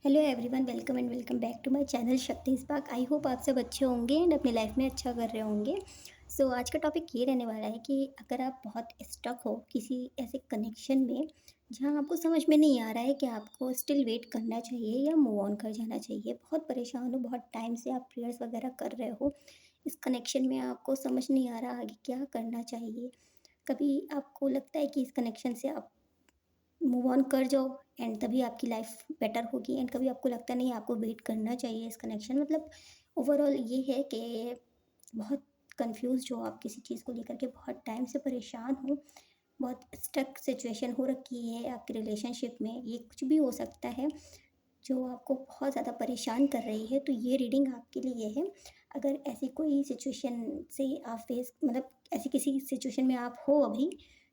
Hello everyone, welcome and welcome back to my channel Shakti Spark. I hope आप सब अच्छे होंगे एंड अपनी लाइफ में अच्छा कर रहे होंगे। आज का टॉपिक ये रहने वाला है कि अगर आप बहुत स्टक हो किसी ऐसे कनेक्शन में जहां आपको समझ में नहीं आ रहा है कि आपको स्टिल वेट करना चाहिए या मूव ऑन कर जाना चाहिए, बहुत परेशान हो, बहुत टाइम से आप प्रेयर्स वगैरह कर रहे हो, इस कनेक्शन में आपको समझ नहीं आ रहा आगे क्या करना चाहिए। कभी आपको लगता है कि इस कनेक्शन से आप मूव ऑन कर जाओ एंड तभी आपकी लाइफ बेटर होगी, एंड कभी आपको लगता नहीं है आपको वेट करना चाहिए इस कनेक्शन। मतलब ओवरऑल ये है कि बहुत कंफ्यूज हो आप किसी चीज़ को लेकर के, बहुत टाइम से परेशान हो, बहुत स्टक सिचुएशन हो रखी है आपके रिलेशनशिप में, ये कुछ भी हो सकता है जो आपको बहुत ज़्यादा परेशान कर रही है। तो ये रीडिंग आपके लिए है। अगर ऐसी कोई सिचुएशन से आप फेस मतलब ऐसी किसी सिचुएशन में आप हो अभी,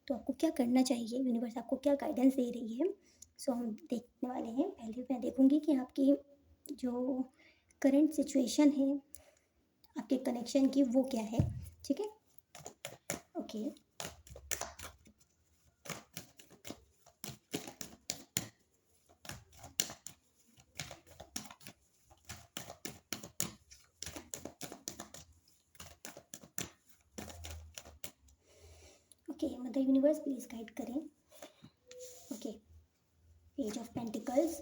तो आपको क्या करना चाहिए, यूनिवर्स आपको क्या गाइडेंस दे रही है। हम देखने वाले हैं। पहले मैं देखूंगी कि आपकी जो करंट सिचुएशन है आपके कनेक्शन की वो क्या है। ठीक है, okay. Okay, mother universe please guide करें। Okay, page of pentacles,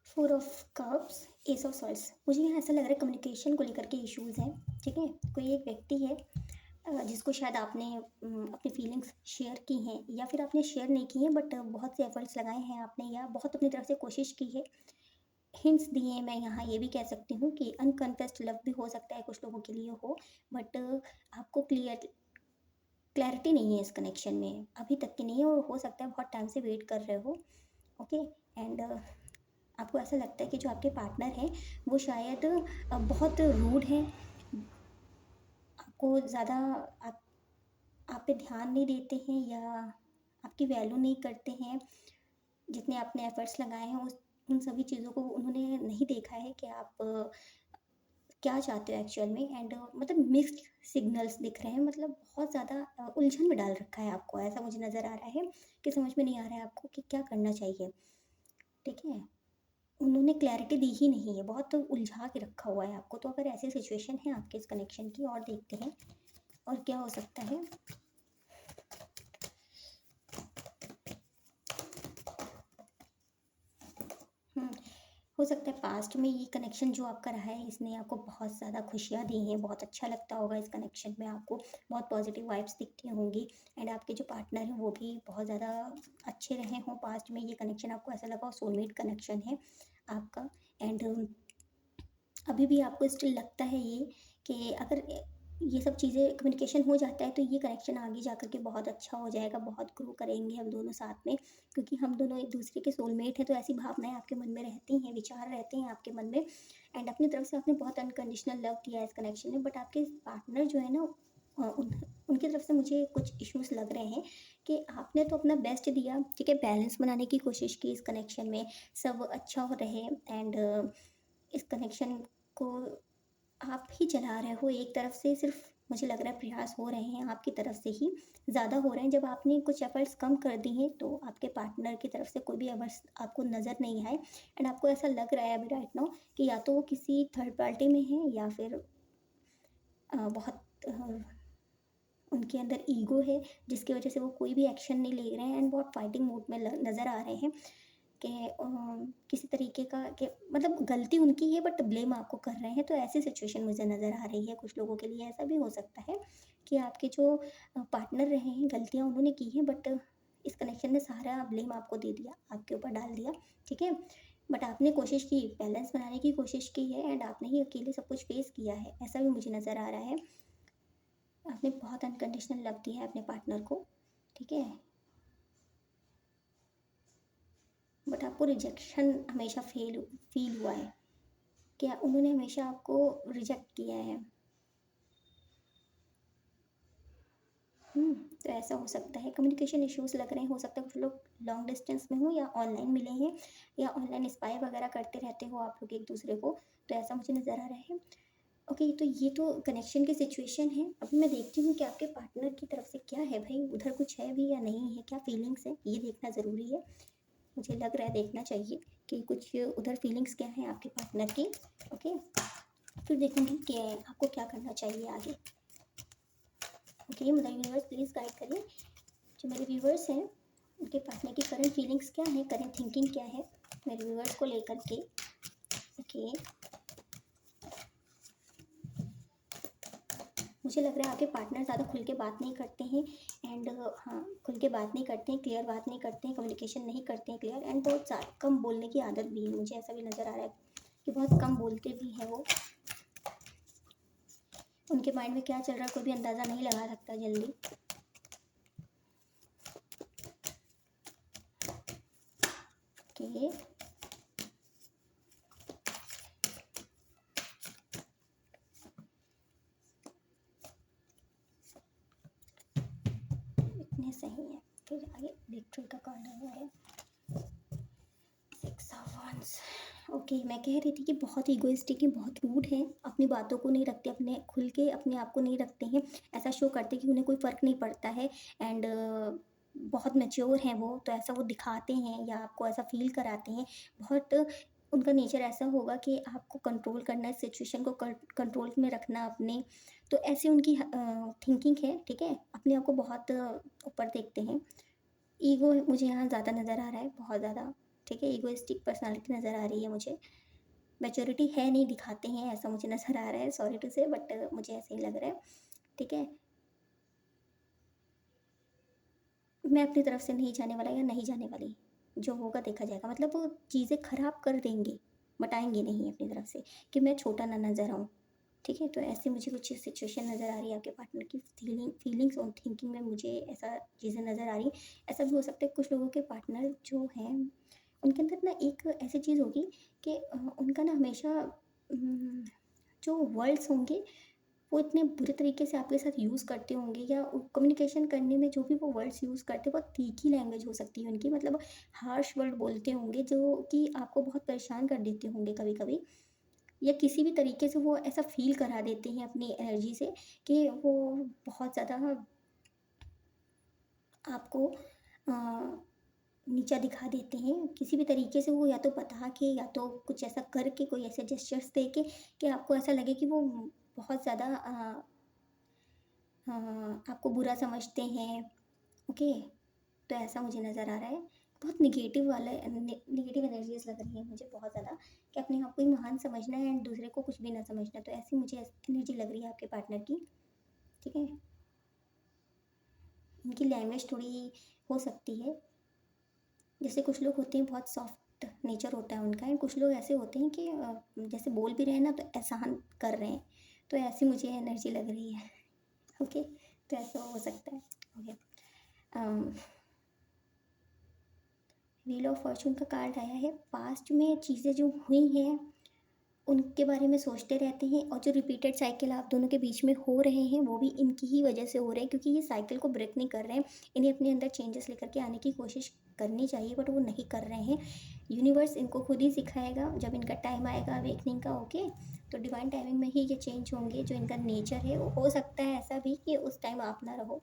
four of cups, ace of swords. मुझे यहाँ ऐसा लग रहा है कम्युनिकेशन को लेकर के इश्यूज हैं। ठीक है, कोई एक व्यक्ति है जिसको शायद आपने अपनी फीलिंग्स शेयर की हैं, या फिर आपने शेयर नहीं की हैं बट बहुत से एफर्ट्स लगाए हैं आपने, या बहुत अपनी तरफ से कोशिश की है, हिंट्स दिए हैं। मैं यहाँ ये भी कह सकती हूँ कि अनकन्फेस्ड लव भी हो सकता है कुछ लोगों के लिए हो, बट आपको क्लैरिटी नहीं है इस कनेक्शन में, अभी तक की नहीं है, और हो सकता है बहुत टाइम से वेट कर रहे हो। ओके, एंड आपको ऐसा लगता है कि जो आपके पार्टनर हैं वो शायद बहुत रूड हैं, आपको ज़्यादा आप पे ध्यान नहीं देते हैं, या आपकी वैल्यू नहीं करते हैं, जितने आपने एफर्ट्स लगाए हैं उस उन सभी चीज़ों को उन्होंने नहीं देखा है कि आप क्या चाहते हो एक्चुअल में। एंड मतलब मिक्स्ड सिग्नल्स दिख रहे हैं, मतलब बहुत ज़्यादा उलझन में डाल रखा है आपको, ऐसा मुझे नज़र आ रहा है कि समझ में नहीं आ रहा है आपको कि क्या करना चाहिए। ठीक है, उन्होंने क्लैरिटी दी ही नहीं है, बहुत उलझा के रखा हुआ है आपको। तो अगर ऐसी सिचुएशन है आपके इस कनेक्शन की, और देखते हैं और क्या हो सकता है। हुँ, हो सकता है पास्ट में ये कनेक्शन जो आपका रहा है, इसने आपको बहुत ज़्यादा खुशियाँ दी हैं, बहुत अच्छा लगता होगा इस कनेक्शन में आपको, बहुत पॉज़िटिव वाइब्स दिखती होंगी, एंड आपके जो पार्टनर हैं वो भी बहुत ज़्यादा अच्छे रहे हों पास्ट में। ये कनेक्शन आपको ऐसा लगा हो सोलमेट कनेक्शन है आपका। एंड अभी भी आपको स्टिल लगता है ये कि अगर ये सब चीज़ें कम्युनिकेशन हो जाता है तो ये कनेक्शन आगे जा कर के बहुत अच्छा हो जाएगा, बहुत ग्रो करेंगे हम दोनों साथ में, क्योंकि हम दोनों एक दूसरे के सोलमेट हैं। तो ऐसी भावनाएँ आपके मन में रहती हैं, विचार रहते हैं आपके मन में, एंड अपनी तरफ से आपने बहुत अनकंडीशनल लव दिया है इस कनेक्शन में। बट आपके पार्टनर जो है ना, उनकी तरफ से मुझे कुछ इश्यूज़ लग रहे हैं कि आपने तो अपना बेस्ट दिया, ठीक है, बैलेंस बनाने की कोशिश की इस कनेक्शन में, सब अच्छा हो रहे, एंड इस कनेक्शन को आप ही चला रहे हो एक तरफ से, सिर्फ मुझे लग रहा है प्रयास हो रहे हैं आपकी तरफ से ही ज़्यादा हो रहे हैं। जब आपने कुछ एफर्ट्स कम कर दिए हैं तो आपके पार्टनर की तरफ से कोई भी एफर्ट्स आपको नज़र नहीं आए, एंड आपको ऐसा लग रहा है अभी राइट नाउ कि या तो वो किसी थर्ड पार्टी में है, या फिर बहुत उनके अंदर ईगो है जिसकी वजह से वो कोई भी एक्शन नहीं ले रहे हैं, एंड बहुत फाइटिंग मूड में नज़र आ रहे हैं कि किसी तरीके का कि मतलब गलती उनकी है बट ब्लेम आपको कर रहे हैं। तो ऐसी सिचुएशन मुझे नज़र आ रही है। कुछ लोगों के लिए ऐसा भी हो सकता है कि आपके जो पार्टनर रहे हैं, गलतियाँ उन्होंने की हैं, बट इस कनेक्शन ने सारा ब्लेम आपको दे दिया, आपके ऊपर डाल दिया। ठीक है, बट आपने कोशिश की, बैलेंस बनाने की कोशिश की है, एंड आपने ही अकेले सब कुछ फेस किया है, ऐसा भी मुझे नज़र आ रहा है। आपने बहुत अनकंडीशनल लव दिया है अपने पार्टनर को। ठीक है, बट आपको रिजेक्शन हमेशा फील हुआ है, क्या उन्होंने हमेशा आपको रिजेक्ट किया है। तो ऐसा हो सकता है, कम्युनिकेशन इश्यूज़ लग रहे हैं, हो सकता है कुछ लोग लॉन्ग डिस्टेंस में हो या ऑनलाइन मिले हैं, या ऑनलाइन स्पाई वगैरह करते रहते हो आप लोग एक दूसरे को, तो ऐसा मुझे नज़र आ रहा है। ओके, तो ये तो कनेक्शन की सिचुएशन है। अभी मैं देखती हूँ कि आपके पार्टनर की तरफ से क्या है भाई, उधर कुछ है भी या नहीं है, क्या फीलिंग्स है, ये देखना ज़रूरी है। मुझे लग रहा है देखना चाहिए कि कुछ उधर फीलिंग्स क्या हैं आपके पार्टनर की। ओके, फिर देखूँगी कि आपको क्या करना चाहिए आगे। ओके, मेरे व्यूवर्स प्लीज़ गाइड करिए। जो मेरे व्यूवर्स हैं उनके पार्टनर की करंट फीलिंग्स क्या है, करंट थिंकिंग क्या है मेरे व्यूवर्स को लेकर के। ओके, मुझे लग रहा है आपके पार्टनर ज़्यादा खुल के बात नहीं करते हैं एंड हाँ, खुल के बात नहीं करते हैं, क्लियर बात नहीं करते हैं, कम्युनिकेशन नहीं करते हैं क्लियर, एंड बहुत कम बोलने की आदत भी है। मुझे ऐसा भी नज़र आ रहा है कि बहुत कम बोलते भी हैं वो। उनके माइंड में क्या चल रहा है कोई भी अंदाज़ा नहीं लगा सकता जल्दी। ओके, इतने सही है। फिर आगे विक्ट्री का कार्ड आया है, 6 ऑफ वंस। ओके, मैं कह रही थी कि बहुत ईगोइस्टिक हैं, बहुत रूड हैं, अपनी बातों को नहीं रखते, अपने खुल के अपने आप को नहीं रखते हैं, ऐसा शो करते कि उन्हें कोई फ़र्क नहीं पड़ता है एंड बहुत मैच्योर हैं वो, तो ऐसा वो दिखाते हैं या आपको ऐसा फ़ील कराते हैं। बहुत उनका नेचर ऐसा होगा कि आपको कंट्रोल करना है, सिचुएशन को कंट्रोल में रखना अपने, तो ऐसी उनकी थिंकिंग है, ठीक है? अपने आप को बहुत ऊपर देखते हैं। ईगो मुझे यहाँ ज़्यादा नज़र आ रहा है, बहुत ज़्यादा, ठीक है? ईगोइस्टिक पर्सनैलिटी नज़र आ रही है मुझे। मैच्योरिटी है नहीं, दिखाते हैं ऐसा मुझे नज़र आ रहा है, सॉरी टू से बट मुझे ऐसे ही लग रहा है, ठीक है? मैं अपनी तरफ से नहीं जाने वाला या नहीं जाने वाली, जो होगा देखा जाएगा। मतलब वो चीज़ें ख़राब कर देंगे, बताएँगे नहीं अपनी तरफ से कि मैं छोटा ना नज़र आऊँ, ठीक है? तो ऐसी मुझे कुछ सिचुएशन नज़र आ रही है आपके पार्टनर की फीलिंग्स और थिंकिंग में, मुझे ऐसा चीज़ें नज़र आ रही हैं। ऐसा भी हो सकता है कुछ लोगों के पार्टनर जो हैं, उनके अंदर ना एक ऐसी चीज़ होगी कि उनका ना हमेशा जो वर्ड्स होंगे वो इतने बुरे तरीके से आपके साथ यूज़ करते होंगे या कम्युनिकेशन करने में जो भी वो वर्ड्स यूज़ करते हैं बहुत तीखी लैंग्वेज हो सकती है उनकी, मतलब हार्श वर्ड बोलते होंगे जो कि आपको बहुत परेशान कर देते होंगे कभी कभी, या किसी भी तरीके से वो ऐसा फील करा देते हैं अपनी एनर्जी से कि वो बहुत ज़्यादा आपको अ, नीचा दिखा देते हैं किसी भी तरीके से। वो या तो बता के या तो कुछ ऐसा करके, कोई ऐसे जेस्चर्स दे के कि आपको ऐसा लगे कि वो बहुत ज़्यादा आपको बुरा समझते हैं। ओके, तो ऐसा मुझे नज़र आ रहा है। बहुत निगेटिव वाला निगेटिव एनर्जीज़ लग रही हैं मुझे बहुत ज़्यादा, कि अपने आप को ही महान समझना है एंड दूसरे को कुछ भी ना समझना, तो ऐसी मुझे एनर्जी लग रही है आपके पार्टनर की, ठीक है? इनकी लैंग्वेज थोड़ी हो सकती है, जैसे कुछ लोग होते हैं बहुत सॉफ्ट नेचर होता है उनका, एंड कुछ लोग ऐसे होते हैं कि जैसे बोल भी रहे हैं ना तो एहसान कर रहे हैं, तो ऐसी मुझे एनर्जी लग रही है। ओके, तो ऐसा हो सकता है। ओके, व्हील ऑफ फॉर्चून का कार्ड आया है। पास्ट में चीज़ें जो हुई हैं उनके बारे में सोचते रहते हैं, और जो रिपीटेड साइकिल आप दोनों के बीच में हो रहे हैं वो भी इनकी ही वजह से हो रहे हैं, क्योंकि ये साइकिल को ब्रेक नहीं कर रहे हैं। इन्हें अपने अंदर चेंजेस लेकर के आने की कोशिश करनी चाहिए बट वो नहीं कर रहे हैं। यूनिवर्स इनको खुद ही सिखाएगा जब इनका टाइम आएगा अवेकनिंग का। ओके, तो डिवाइन टाइमिंग में ही ये चेंज होंगे। जो इनका नेचर है वो हो सकता है ऐसा भी कि उस टाइम आप ना रहो।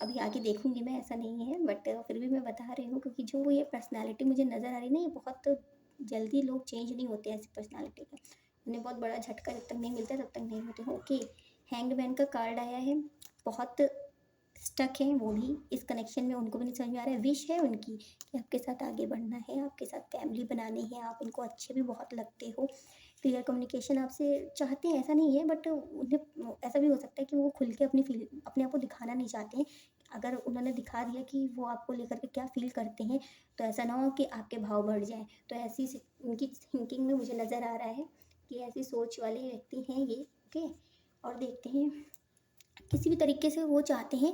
अभी आगे देखूँगी मैं, ऐसा नहीं है बट फिर भी मैं बता रही हूँ, क्योंकि जो ये पर्सनैलिटी मुझे नज़र आ रही है ना, ये बहुत जल्दी लोग चेंज नहीं होते ऐसी पर्सनैलिटी का। उन्हें बहुत बड़ा झटका जब तक नहीं मिलता तब तक नहीं होते। ओके, हैंग्ड मैन का कार्ड आया है। बहुत स्टक हैं वो भी इस कनेक्शन में, उनको भी नहीं समझ में आ रहा है। विश है उनकी कि आपके साथ आगे बढ़ना है, आपके साथ फैमिली बनानी है, आप उनको अच्छे भी बहुत लगते हो। क्लियर कम्युनिकेशन आपसे चाहते हैं, ऐसा नहीं है बट उन्हें ऐसा भी हो सकता है कि वो खुल के अपने आप को दिखाना नहीं चाहते हैं। अगर उन्होंने दिखा दिया कि वो आपको लेकर के क्या फ़ील करते हैं, तो ऐसा ना हो कि आपके भाव बढ़ जाएँ। तो ऐसी उनकी थिंकिंग में मुझे नज़र आ रहा है कि ऐसी सोच वाले व्यक्ति हैं ये। ओके, और देखते हैं किसी भी तरीके से वो चाहते हैं।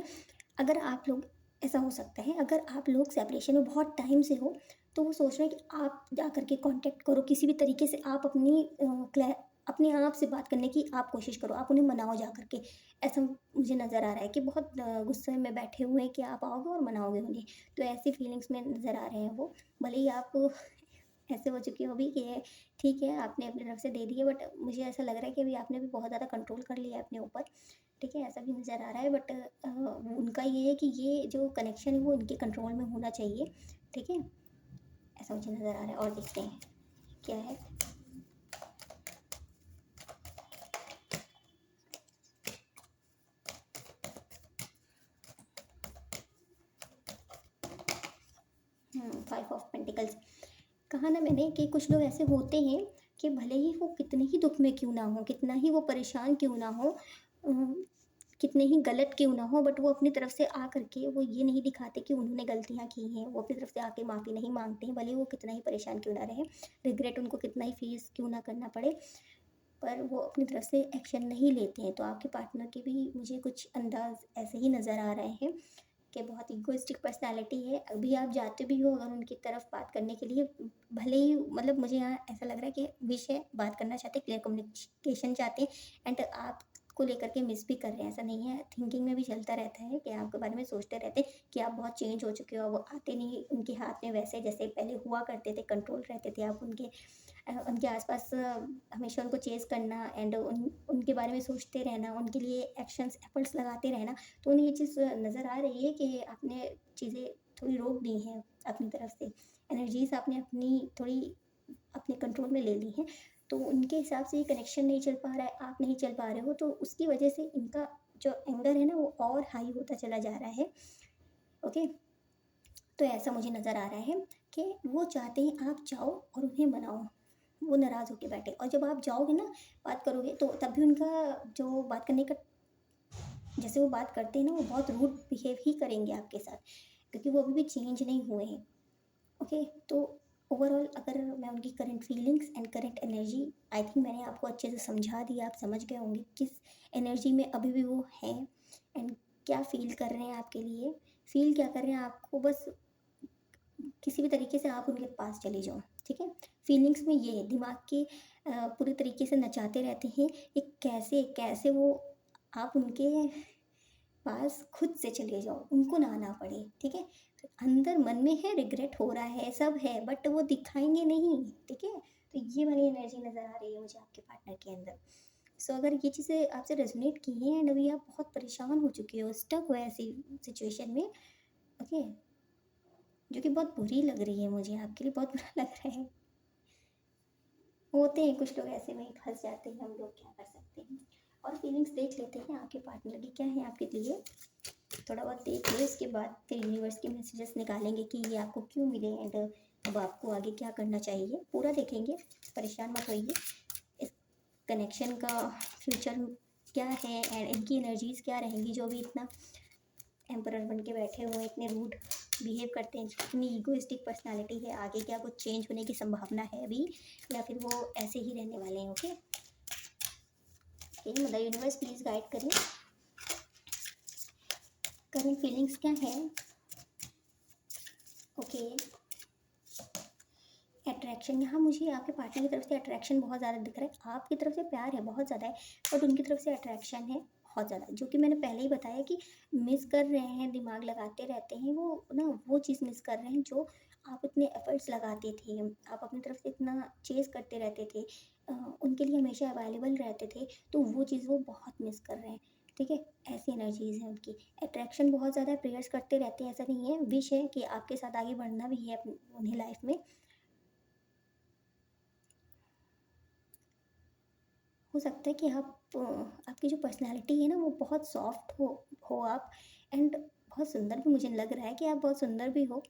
अगर आप लोग, ऐसा हो सकता है अगर आप लोग सेपरेशन में बहुत टाइम से हो, तो वो सोच रहे हैं कि आप जा करके कांटेक्ट करो किसी भी तरीके से, आप अपने आप से बात करने की आप कोशिश करो, आप उन्हें मनाओ जा करके। ऐसा मुझे नज़र आ रहा है कि बहुत गुस्से में बैठे हुए हैं कि आप आओगे और मनाओगे उन्हें। तो ऐसी फीलिंग्स में नज़र आ रहे हैं वो। भले ही आप ऐसे हो चुकी हो भी कि ठीक है आपने अपनी तरफ से दे दिए, बट मुझे ऐसा लग रहा है कि अभी आपने भी बहुत ज़्यादा कंट्रोल कर लिया है अपने ऊपर। ठीक है, ऐसा भी नज़र आ रहा है, बट उनका ये है कि ये जो कनेक्शन है वो उनके कंट्रोल में होना चाहिए, ठीक है? ऐसा मुझे नज़र आ रहा है, और देखते हैं क्या है। Five of pentacles. कहा ना मैंने कि कुछ लोग ऐसे होते हैं कि भले ही वो कितने ही दुख में क्यों ना हो, कितना ही वो परेशान क्यों ना हो, कितने ही गलत क्यों ना हो, बट वो अपनी तरफ से आ करके वो ये नहीं दिखाते कि उन्होंने गलतियाँ की हैं, वो अपनी तरफ से आके माफ़ी नहीं मांगते हैं, भले ही वो कितना ही परेशान क्यों ना रहे, रिग्रेट उनको कितना ही फेस क्यों ना करना पड़े, पर वो अपनी तरफ से एक्शन नहीं लेते हैं। तो आपके पार्टनर के भी मुझे कुछ अंदाज ऐसे ही नज़र आ रहे हैं कि बहुत इगोइस्टिक पर्सनैलिटी है। अभी आप जाते भी हो अगर उनकी तरफ बात करने के लिए, भले ही मतलब मुझे यहाँ ऐसा लग रहा है कि विषय बात करना चाहते हैं, क्लियर कम्युनिकेशन चाहते हैं, एंड आपको लेकर के मिस भी कर रहे हैं, ऐसा नहीं है, थिंकिंग में भी चलता रहता है कि आपके बारे में सोचते रहते हैं कि आप बहुत चेंज हो चुके हो, वो आते नहीं उनके हाथ में वैसे जैसे पहले हुआ करते थे, कंट्रोल रहते थे आप उनके, उनके आसपास हमेशा उनको चेज़ करना, एंड उनके बारे में सोचते रहना, उनके लिए एक्शंस एफर्ट्स लगाते रहना। तो उन्हें ये चीज़ नज़र आ रही है कि आपने चीज़ें थोड़ी रोक दी हैं अपनी तरफ से, एनर्जीज़ आपने अपनी थोड़ी अपने कंट्रोल में ले ली हैं। तो उनके हिसाब से ये कनेक्शन नहीं चल पा रहा है, आप नहीं चल पा रहे हो, तो उसकी वजह से इनका जो एंगर है ना वो और हाई होता चला जा रहा है। ओके, तो ऐसा मुझे नज़र आ रहा है कि वो चाहते हैं आप जाओ और उन्हें मनाओ, वो नाराज़ होके बैठे, और जब आप जाओगे ना, बात करोगे, तो तब भी उनका जो बात करने का, जैसे वो बात करते हैं ना, वो बहुत रूड बिहेव ही करेंगे आपके साथ, क्योंकि वो अभी भी चेंज नहीं हुए हैं। ओके, तो ओवरऑल अगर मैं उनकी current feelings and current energy, I think मैंने आपको अच्छे से समझा दिया, आप समझ गए होंगे किस एनर्जी में अभी भी वो हैं, एंड क्या फील कर रहे हैं आपके लिए, फील क्या कर रहे हैं आपको, बस किसी भी तरीके से आप उनके पास चले जाओ, ठीक है? फीलिंग्स में ये है, दिमाग के पूरे तरीके से नचाते रहते हैं, ये कैसे कैसे वो, आप उनके पास खुद से चले जाओ, उनको ना आना पड़े, ठीक है? तो अंदर मन में है, रिग्रेट हो रहा है, सब है, बट वो दिखाएँगे नहीं, ठीक है? तो ये वाली एनर्जी नज़र आ रही है मुझे आपके पार्टनर के अंदर। सो अगर ये चीज़ें आपसे रेज़ोनेट की हैं एंड अभी आप बहुत परेशान हो चुके हो, स्टक हो ऐसी सिचुएशन में, ओके? जो कि बहुत बुरी लग रही है मुझे, आपके लिए बहुत बुरा लग रहा है। होते हैं कुछ लोग ऐसे में ही फँस जाते हैं, हम लोग क्या कर सकते हैं। और फीलिंग्स देख लेते हैं आपके पार्टनर की क्या है आपके लिए, थोड़ा बहुत देख लो, इसके बाद फिर यूनिवर्स के मैसेजेस निकालेंगे कि ये आपको क्यों मिले, एंड अब आपको आगे क्या करना चाहिए, पूरा देखेंगे, परेशान मत होइए। इस कनेक्शन का फ्यूचर क्या है एंड इनकी एनर्जीज़ क्या रहेंगी, जो भी इतना एम्परर बन के बैठे हुए हैं, इतने रूड बिहेव करते हैं, इतनी ईगोइस्टिक पर्सनालिटी है, आगे क्या कुछ चेंज होने की संभावना है अभी, या फिर वो ऐसे ही रहने वाले हैं। Okay, mother universe please guide करें, करंट फीलिंग्स क्या है। ओके, अट्रैक्शन, यहाँ मुझे आपके पार्टनर की तरफ से अट्रैक्शन बहुत ज़्यादा दिख रहा है, आपकी तरफ से प्यार है बहुत ज़्यादा है, बट उनकी तरफ से अट्रैक्शन है बहुत ज़्यादा, जो कि मैंने पहले ही बताया कि मिस कर रहे हैं, दिमाग लगाते रहते हैं वो ना, वो चीज़ मिस कर रहे हैं जो आप इतने एफर्ट्स लगाते थे, आप अपनी तरफ से इतना चेज़ करते रहते थे, उनके लिए हमेशा अवेलेबल रहते थे, तो वो चीज़ वो बहुत मिस कर रहे हैं, ठीक है? ऐसी एनर्जीज़ हैं उनकी, अट्रैक्शन बहुत ज़्यादा, प्रेयर्स करते रहते हैं, ऐसा नहीं है, विश है कि आपके साथ आगे बढ़ना भी है उन्हें लाइफ में। हो सकता है कि आप आपकी जो पर्सनैलिटी है ना वो बहुत सॉफ्ट हो आप, एंड बहुत सुंदर भी, मुझे लग रहा है कि आप बहुत सुंदर भी हो,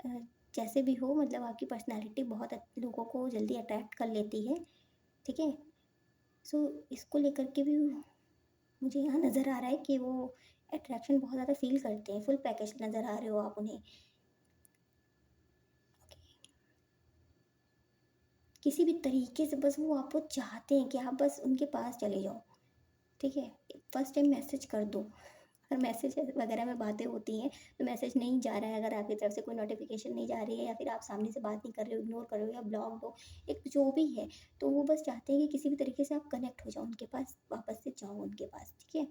अ, जैसे भी हो, मतलब आपकी पर्सनैलिटी बहुत लोगों को जल्दी अट्रैक्ट कर लेती है, ठीक है? सो इसको लेकर के भी मुझे यहाँ नज़र आ रहा है कि वो अट्रैक्शन बहुत ज़्यादा फील करते हैं, फुल पैकेज नज़र आ रहे हो आप उन्हें। किसी भी तरीके से बस वो आपको चाहते हैं कि आप बस उनके पास चले जाओ, ठीक है? फर्स्ट टाइम मैसेज कर दो, अगर मैसेज वगैरह में बातें होती हैं, तो मैसेज नहीं जा रहा है, अगर आपकी तरफ से कोई नोटिफिकेशन नहीं जा रही है, या फिर आप सामने से बात नहीं कर रहे हो, इग्नोर कर रहे हो या ब्लॉक दो, एक जो भी है, तो वो बस चाहते हैं कि किसी भी तरीके से आप कनेक्ट हो जाओ उनके पास, वापस से जाओ उनके पास, ठीक है?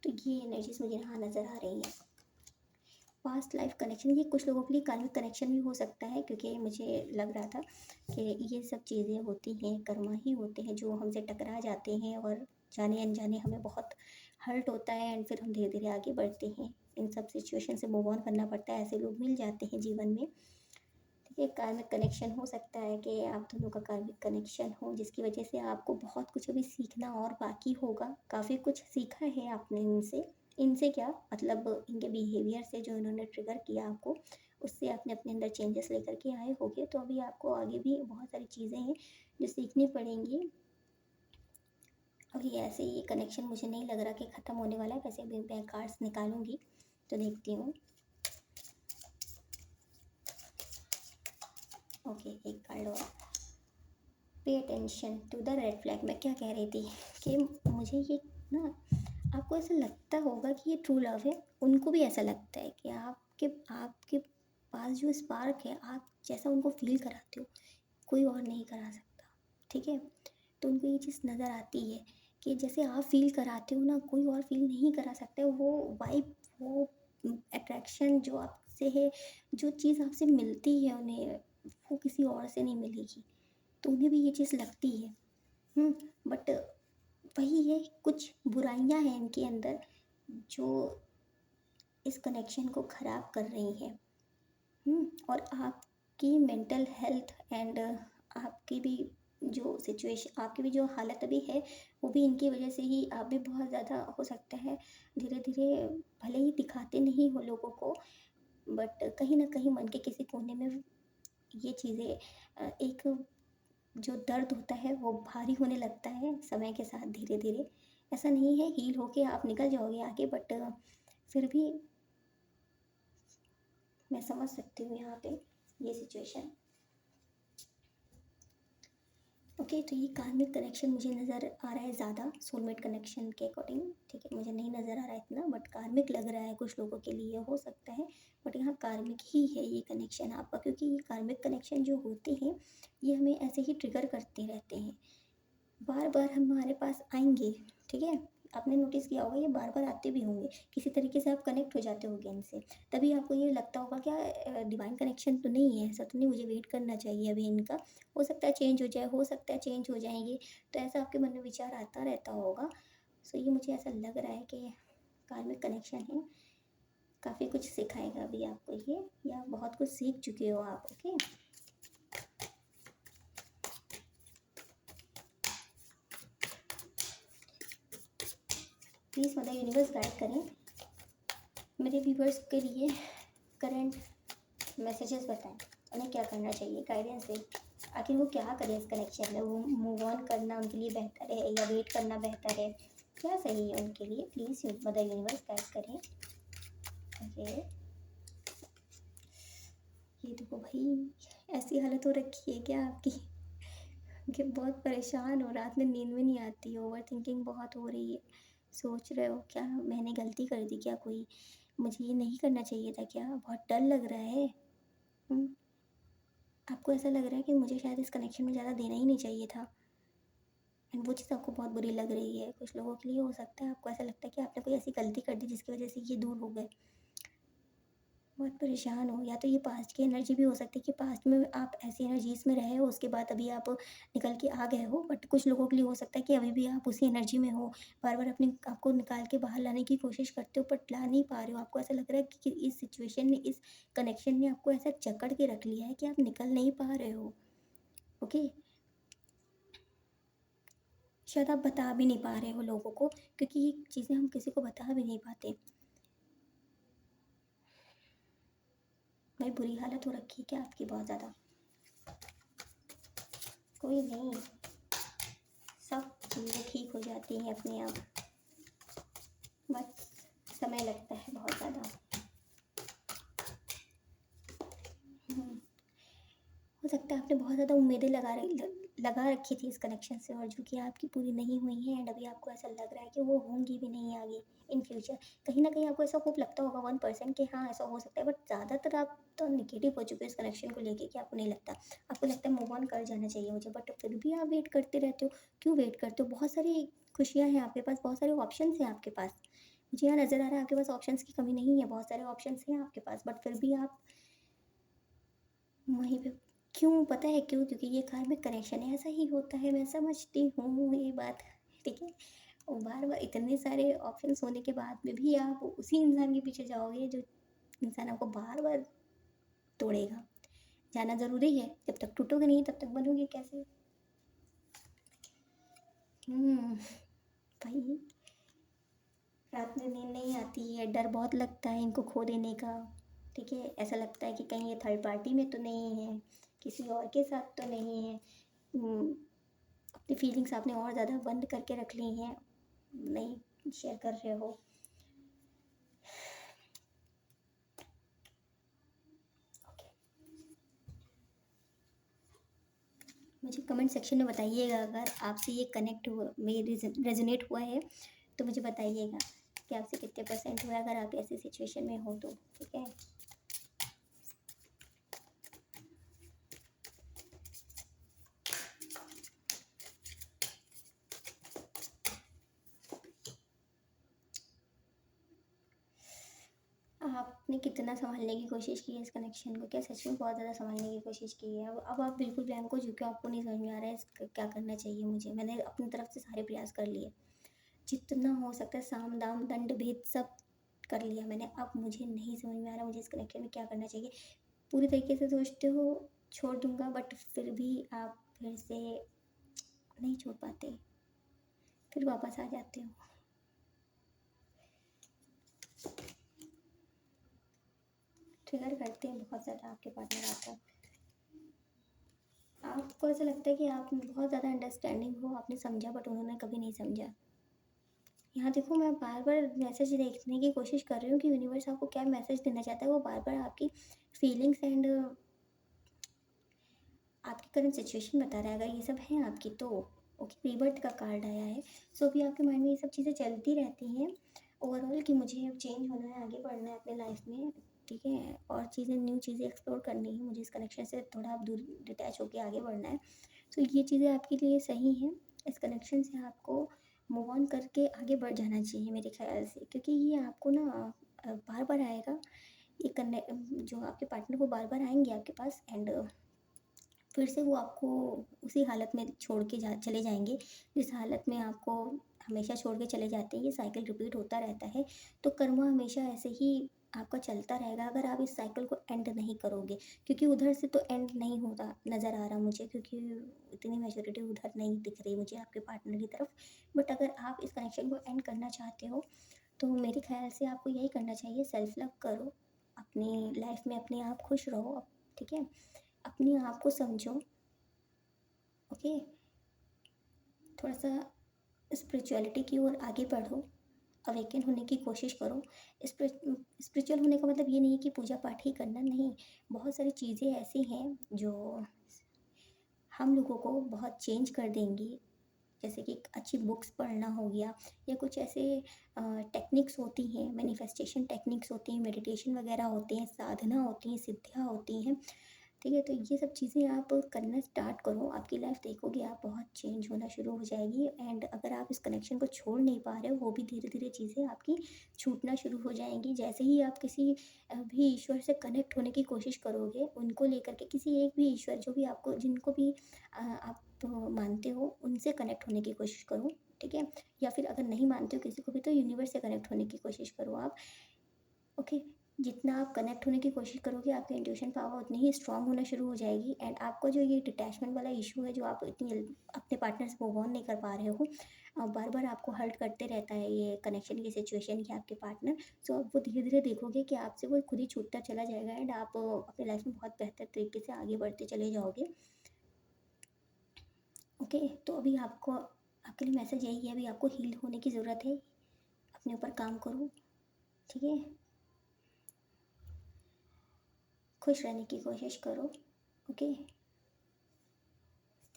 तो ये एनर्जीज मुझे यहाँ नज़र आ रही हैं। पास्ट लाइफ कनेक्शन, ये कुछ लोगों के लिए कार्मिक कनेक्शन भी हो सकता है, क्योंकि मुझे लग रहा था कि ये सब चीज़ें होती हैं, कर्मा ही होते हैं जो हमसे टकरा जाते हैं और जाने अनजाने हमें बहुत हर्ट होता है एंड फिर हम धीरे धीरे आगे बढ़ते हैं। इन सब सिचुएशन से मूव ऑन करना पड़ता है, ऐसे लोग मिल जाते हैं जीवन में। ठीक है, कार्मिक कनेक्शन हो सकता है कि आप दोनों का कार्मिक कनेक्शन हो, जिसकी वजह से आपको बहुत कुछ अभी सीखना और बाकी होगा। काफ़ी कुछ सीखा है आपने इनसे। इनसे क्या मतलब, इनके बिहेवियर से जो इन्होंने ट्रिगर किया आपको, उससे आपने अपने अंदर चेंजेस लेकर के आए होगे। तो अभी आपको आगे भी बहुत सारी चीज़ें हैं जो सीखनी पड़ेंगी। अभी ऐसे ये कनेक्शन मुझे नहीं लग रहा कि ख़त्म होने वाला है। वैसे अभी मैं कार्ड्स निकालूंगी तो देखती हूँ। ओके, एक कार्ड और। Pay attention to the red flag. मैं क्या कह रही थी कि मुझे ये ना, आपको ऐसा लगता होगा कि ये ट्रू लव है, उनको भी ऐसा लगता है कि आपके आपके पास जो स्पार्क है, आप जैसा उनको फील कराते हो कोई और नहीं करा सकता। ठीक है, तो उनको ये चीज़ नज़र आती है कि जैसे आप फील कराते हो ना, कोई और फील नहीं करा सकता। वो वाइब, वो अट्रैक्शन जो आपसे है, जो चीज़ आपसे मिलती है उन्हें, वो किसी और से नहीं मिलेगी। तो उन्हें भी ये चीज़ लगती है। बट वही है, कुछ बुराइयां हैं इनके अंदर जो इस कनेक्शन को ख़राब कर रही हैं। और आपकी मेंटल हेल्थ एंड आपकी भी जो सिचुएशन, आपकी भी जो हालत अभी है, वो भी इनकी वजह से ही। आप भी बहुत ज़्यादा हो सकता है धीरे धीरे, भले ही दिखाते नहीं हो लोगों को, बट कहीं ना कहीं मन के किसी कोने में ये चीज़ें, एक जो दर्द होता है वो भारी होने लगता है समय के साथ धीरे धीरे। ऐसा नहीं है हील होके आप निकल जाओगे आगे, बट फिर भी मैं समझ सकती हूँ यहाँ पे ये सिचुएशन। ओके, तो ये कार्मिक कनेक्शन मुझे नज़र आ रहा है ज़्यादा सोलमेट कनेक्शन के अकॉर्डिंग। ठीक है, मुझे नहीं नज़र आ रहा है इतना, बट कार्मिक लग रहा है कुछ लोगों के लिए, हो सकता है। बट यहाँ कार्मिक ही है ये कनेक्शन आपका, क्योंकि ये कार्मिक कनेक्शन जो होते हैं ये हमें ऐसे ही ट्रिगर करते रहते हैं, बार बार हमारे पास आएंगे। ठीक है, आपने नोटिस किया होगा ये बार बार आते भी होंगे, किसी तरीके से आप कनेक्ट हो जाते होगे इनसे। तभी आपको ये लगता होगा क्या डिवाइन कनेक्शन तो नहीं है, ऐसा तो नहीं, मुझे वेट करना चाहिए अभी इनका, हो सकता है चेंज हो जाए, हो सकता है चेंज हो जाएंगे। तो ऐसा आपके मन में विचार आता रहता होगा। सो ये मुझे ऐसा लग रहा है कि कार्मिक कनेक्शन है, काफ़ी कुछ सिखाएगा अभी आपको ये, या बहुत कुछ सीख चुके हो आप। Okay, please mother universe guide करें मेरे व्यूवर्स के लिए। करंट मैसेजेस बताएं, उन्हें क्या करना चाहिए, गाइडेंस दें। आखिर वो क्या करें इस कनेक्शन में, वो मूव ऑन करना उनके लिए बेहतर है या वेट करना बेहतर है, क्या सही है उनके लिए। प्लीज़ मदर यूनिवर्स गाइड करें। ओके, ये देखो भाई, ऐसी हालत हो रखी है क्या आपकी कि बहुत परेशान हो, रात में नींद में नहीं आती, ओवर थिंकिंग बहुत हो रही है, सोच रहे हो क्या मैंने गलती कर दी क्या कोई, मुझे ये नहीं करना चाहिए था क्या, बहुत डर लग रहा है। हम्म, आपको ऐसा लग रहा है कि मुझे शायद इस कनेक्शन में ज़्यादा देना ही नहीं चाहिए था, एंड वो चीज़ आपको बहुत बुरी लग रही है। कुछ लोगों के लिए हो सकता है आपको ऐसा लगता है कि आपने कोई ऐसी गलती कर दी जिसकी वजह से ये दूर हो गए, बहुत परेशान हो। या तो ये पास्ट की एनर्जी भी हो सकती है कि पास्ट में आप ऐसी एनर्जीज में रहे हो, उसके बाद अभी आप निकल के आ गए हो। बट कुछ लोगों के लिए हो सकता है कि अभी भी आप उसी एनर्जी में हो, बार बार अपने आपको निकाल के बाहर लाने की कोशिश करते हो बट ला नहीं पा रहे हो। आपको ऐसा लग रहा है कि इस सिचुएशन ने, इस कनेक्शन ने आपको ऐसा जकड़ के रख लिया है कि आप निकल नहीं पा रहे हो। ओके, शायद आप बता भी नहीं पा रहे हो लोगों को, क्योंकि ये चीज़ें हम किसी को बता भी नहीं पाते। भाई बुरी हालत हो रखी है क्या आपकी बहुत ज़्यादा। कोई नहीं, सब चीज़ें ठीक हो जाती हैं अपने आप, बस समय लगता है बहुत ज़्यादा। हम्म, हो सकता है आपने बहुत ज़्यादा उम्मीदें लगा रखी थी इस कनेक्शन से, और जो कि आपकी पूरी नहीं हुई हैं, एंड अभी आपको ऐसा लग रहा है कि वो होंगी भी नहीं आगे इन फ्यूचर। कहीं ना कहीं आपको ऐसा होप लगता होगा 1% कि हाँ ऐसा हो सकता है, बट ज़्यादातर आप तो निगेटिव हो चुके हो इस कनेक्शन को लेके कि आपको नहीं लगता, आपको लगता है मूव ऑन कर जाना चाहिए मुझे, बट फिर भी आप वेट करते रहते हो। क्यों वेट करते हो, बहुत सारी खुशियाँ हैं आपके पास, बहुत सारे ऑप्शन हैं आपके पास। मुझे यहाँ नज़र आ रहा है आपके पास ऑप्शंस की कमी नहीं है, बहुत सारे ऑप्शंस हैं आपके पास, बट फिर भी आप वहीं पे क्यों, पता है क्यों, क्योंकि ये कार्मिक कनेक्शन है, ऐसा ही होता है, मैं समझती हूँ ये बात। ठीक है, और बार-बार इतने सारे ऑप्शंस होने के बाद में भी आप उसी इंसान के पीछे जाओगे जो इंसान आपको बार-बार तोड़ेगा। जाना ज़रूरी है, जब तक टूटोगे नहीं तब तक बनोगे कैसे? हुँ, भाई रात में नींद नहीं आती है, डर बहुत लगता है इनको खो देने का, ठीक है? ऐसा लगता है कि कहीं ये थर्ड पार्टी में तो नहीं है, किसी और के साथ तो नहीं है। अपनी फीलिंग्स आपने और ज़्यादा बंद करके रख ली हैं, नहीं शेयर कर रहे हो। ओके, मुझे कमेंट सेक्शन में बताइएगा अगर आपसे ये कनेक्ट हुआ, मेरे रेजोनेट हुआ है, तो मुझे बताइएगा कि आपसे कितने परसेंट हुआ है अगर आप ऐसी सिचुएशन में हो तो, ठीक है? आपने कितना सँभालने की कोशिश की है इस कनेक्शन को? क्या सच में बहुत ज़्यादा सँभालने की कोशिश की है? अब आप बिल्कुल ब्लैंक हो चुके हो, आपको नहीं समझ में आ रहा है इसका क्या करना चाहिए मुझे। मैंने अपनी तरफ से सारे प्रयास कर लिए। जितना हो सकता है साम, दाम, दंड, भेद सब कर लिया मैंने। अब मुझे नहीं समझ में आ रहा मुझे इस कनेक्शन में क्या करना चाहिए। पूरी तरीके से सोचते हो छोड़ दूँगा, बट फिर भी आप फिर से नहीं छोड़ पाते, फिर वापस आ जाते हो। ट्रिगर करते हैं बहुत ज़्यादा आपके पार्टनर आपको। आपको ऐसा लगता है कि आप बहुत ज़्यादा अंडरस्टैंडिंग हो, आपने समझा बट उन्होंने कभी नहीं समझा। यहाँ देखो मैं बार-बार मैसेज देखने की कोशिश कर रही हूँ कि यूनिवर्स आपको क्या मैसेज देना चाहता है, वो बार-बार आपकी फीलिंग्स एंड आपकी करंट सिचुएशन बता रहा है। अगर ये सब है आपकी तो ओके, रीबर्थ का कार्ड आया है। सो अभी आपके माइंड में ये सब चीज़ें चलती रहती हैं ओवरऑल कि मुझे अब चेंज होना है, आगे बढ़ना है अपने लाइफ में, ठीक है? और चीज़ें, न्यू चीज़ें एक्सप्लोर करनी है, मुझे इस कनेक्शन से थोड़ा अब दूर डिटैच होके आगे बढ़ना है। तो ये चीज़ें आपके लिए सही हैं। इस कनेक्शन से आपको मूव ऑन करके आगे बढ़ जाना चाहिए मेरे ख़्याल से, क्योंकि ये आपको ना बार-बार आएगा। ये कने जो आपके पार्टनर वो बार-बार आएँगे आपके पास एंड फिर से वो आपको उसी हालत में छोड़ के जा चले जाएँगे, जिस हालत में आपको हमेशा छोड़ के चले जाते हैं। ये साइकिल रिपीट होता रहता है, तो कर्मा हमेशा ऐसे ही आपका चलता रहेगा अगर आप इस साइकिल को एंड नहीं करोगे। क्योंकि उधर से तो एंड नहीं होता नज़र आ रहा मुझे, क्योंकि इतनी मैच्योरिटी उधर नहीं दिख रही मुझे आपके पार्टनर की तरफ। बट अगर आप इस कनेक्शन को एंड करना चाहते हो, तो मेरे ख़्याल से आपको यही करना चाहिए, सेल्फ लव करो, अपनी लाइफ में अपने आप खुश रहो, ठीक है? अपने आप को समझो, ओके? थोड़ा-सा स्पिरिचुअलिटी की ओर आगे बढ़ो, अवेकन होने की कोशिश करो। स्पिरिचुअल होने का मतलब ये नहीं है कि पूजा-पाठ ही करना, नहीं। बहुत सारी चीज़ें ऐसी हैं जो हम लोगों को बहुत चेंज कर देंगी। जैसे कि अच्छी बुक्स पढ़ना हो गया, या कुछ ऐसे टेक्निक्स होती हैं, मैनिफेस्टेशन टेक्निक्स होती हैं, मेडिटेशन वगैरह होते हैं, साधना होती हैं, सिद्धियाँ होती हैं, ठीक है? तो ये सब चीज़ें आप करना स्टार्ट करो, आपकी लाइफ देखोगे आप बहुत चेंज होना शुरू हो जाएगी। एंड अगर आप इस कनेक्शन को छोड़ नहीं पा रहे हो, वो भी धीरे धीरे चीज़ें आपकी छूटना शुरू हो जाएंगी। जैसे ही आप किसी भी ईश्वर से कनेक्ट होने की कोशिश करोगे, उनको लेकर के, किसी एक भी ईश्वर जो भी आपको, जिनको भी आप मानते हो, उनसे कनेक्ट होने की कोशिश करो, ठीक है? या फिर अगर नहीं मानते हो किसी को भी, तो यूनिवर्स से कनेक्ट होने की कोशिश करो आप, ओके? जितना आप कनेक्ट होने की कोशिश करोगे, आपकी इंट्यूशन पावर उतनी ही स्ट्रांग होना शुरू हो जाएगी। एंड आपका जो ये डिटैचमेंट वाला इशू है, जो आप इतनी अपने पार्टनर से मूव ऑन नहीं कर पा रहे हो, बार बार आपको हर्ट करते रहता है ये कनेक्शन की सिचुएशन या आपके पार्टनर, सो अब वो धीरे धीरे देखोगे कि आपसे वो खुद ही छूटता चला जाएगा एंड आप अपनी लाइफ में बहुत बेहतर तरीके से आगे बढ़ते चले जाओगे, ओके? तो अभी आपको, आपके लिए मैसेज यही है, अभी आपको हील होने की ज़रूरत है, अपने ऊपर काम करो, ठीक है? खुश रहने की कोशिश करो, ओके?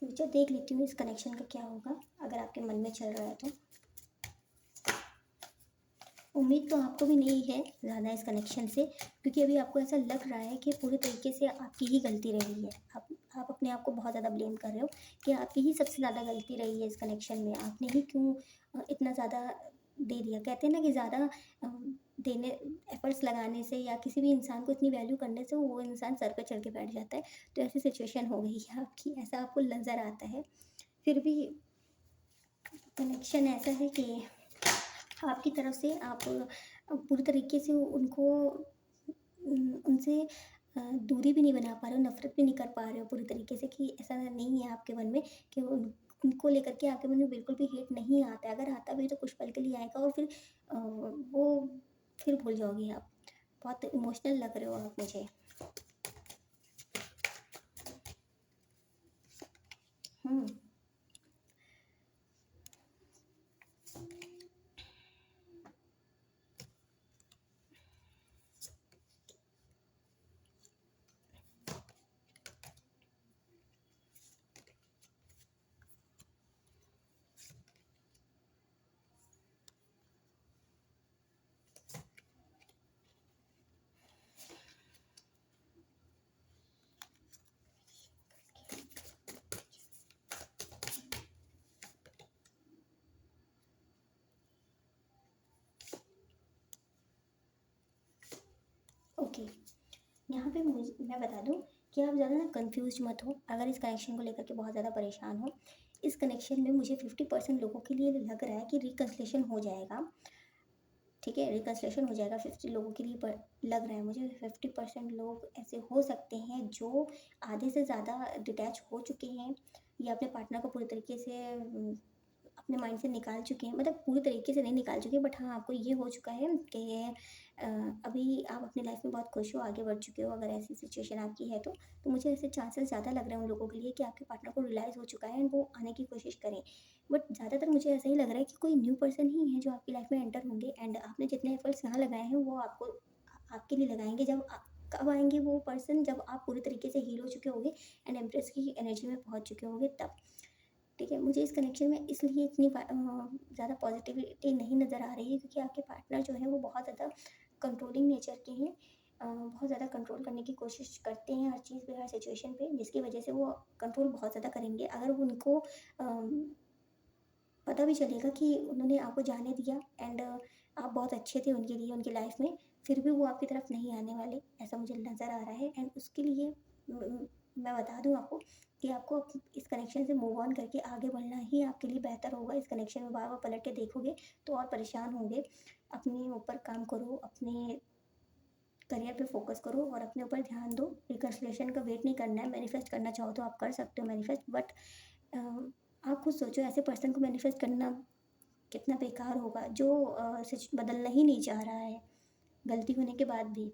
फ्यूचर देख लेती हूँ इस कनेक्शन का क्या होगा, अगर आपके मन में चल रहा है तो। उम्मीद तो आपको भी नहीं है ज़्यादा इस कनेक्शन से, क्योंकि अभी आपको ऐसा लग रहा है कि पूरी तरीके से आपकी ही गलती रही है। आप अपने आप को बहुत ज़्यादा ब्लेम कर रहे हो कि आपकी ही सबसे ज़्यादा गलती रही है इस कनेक्शन में। आपने ही क्यों इतना ज़्यादा दे दिया। कहते हैं ना कि ज़्यादा देने, एफर्ट्स लगाने से या किसी भी इंसान को इतनी वैल्यू करने से वो इंसान सर पे चढ़ के बैठ जाता है। तो ऐसी सिचुएशन हो गई है आपकी, ऐसा आपको नज़र आता है। फिर भी कनेक्शन ऐसा है कि आपकी तरफ से आप पूरी तरीके से उनको उनसे दूरी भी नहीं बना पा रहे हो, नफ़रत भी नहीं कर पा रहे हो पूरी तरीके से, कि ऐसा नहीं है आपके मन में कि उनको लेकर के आपके मन में बिल्कुल भी हेट नहीं आता है। अगर आता भी है तो कुछ पल के लिए आएगा और फिर वो फिर भूल जाओगे आप। बहुत इमोशनल लग रहे हो आप मुझे। हुँ। ओके। यहाँ पे मैं बता दूँ कि आप ज़्यादा ना कन्फ्यूज़ मत हो, अगर इस कनेक्शन को लेकर के बहुत ज़्यादा परेशान हो। इस कनेक्शन में मुझे 50% लोगों के लिए लग रहा है कि रिकन्सिलिएशन हो जाएगा, ठीक है? रिकन्सिलिएशन हो जाएगा 50 लोगों के लिए, पर लग रहा है मुझे 50% लोग ऐसे हो सकते हैं जो आधे से ज़्यादा डिटैच हो चुके हैं या अपने पार्टनर को पूरी तरीके से अपने माइंड से निकाल चुके हैं, मतलब पूरी तरीके से नहीं निकाल चुके, बट हाँ, आपको ये हो चुका है कि अभी आप अपनी लाइफ में बहुत खुश हो, आगे बढ़ चुके हो, अगर ऐसी सिचुएशन आपकी है तो मुझे ऐसे चांसेस ज़्यादा लग रहे हैं उन लोगों के लिए कि आपके पार्टनर को रियलाइज़ हो चुका है एंड वो आने की कोशिश करें। बट ज़्यादातर मुझे ऐसा ही लग रहा है कि कोई न्यू पर्सन ही है जो आपकी लाइफ में एंटर होंगे, एंड आपने जितने एफर्ट्स यहाँ लगाए हैं वो आपको आपके लिए लगाएंगे। जब कब आएंगे वो पर्सन, जब आप पूरी तरीके से हील हो चुके होगे एंड एम्प्रेस की एनर्जी में पहुंच चुके होगे तब। ठीक है, मुझे इस कनेक्शन में इसलिए इतनी ज़्यादा पॉजिटिविटी नहीं नज़र आ रही है क्योंकि आपके पार्टनर जो है वो बहुत ज़्यादा कंट्रोलिंग नेचर के हैं। बहुत ज़्यादा कंट्रोल करने की कोशिश करते हैं हर चीज़ पे, हर सिचुएशन पे, जिसकी वजह से वो कंट्रोल बहुत ज़्यादा करेंगे। अगर उनको पता भी चलेगा कि उन्होंने आपको जाने दिया एंड आप बहुत अच्छे थे उनके लिए, उनकी लाइफ में, फिर भी वो आपकी तरफ नहीं आने वाले, ऐसा मुझे नज़र आ रहा है। एंड उसके लिए मैं बता दूँ आपको कि आपको इस कनेक्शन से मूव ऑन करके आगे बढ़ना ही आपके लिए बेहतर होगा। इस कनेक्शन में बार बार पलट के देखोगे तो और परेशान होंगे। अपने ऊपर काम करो, अपने करियर पे फोकस करो और अपने ऊपर ध्यान दो। रिकन्सिलिएशन का वेट नहीं करना है। मैनिफेस्ट करना चाहो तो आप कर सकते हो मैनिफेस्ट, बट आप खुद सोचो, ऐसे पर्सन को मैनिफेस्ट करना कितना बेकार होगा जो सच बदलना ही नहीं चाह रहा है, गलती होने के बाद भी।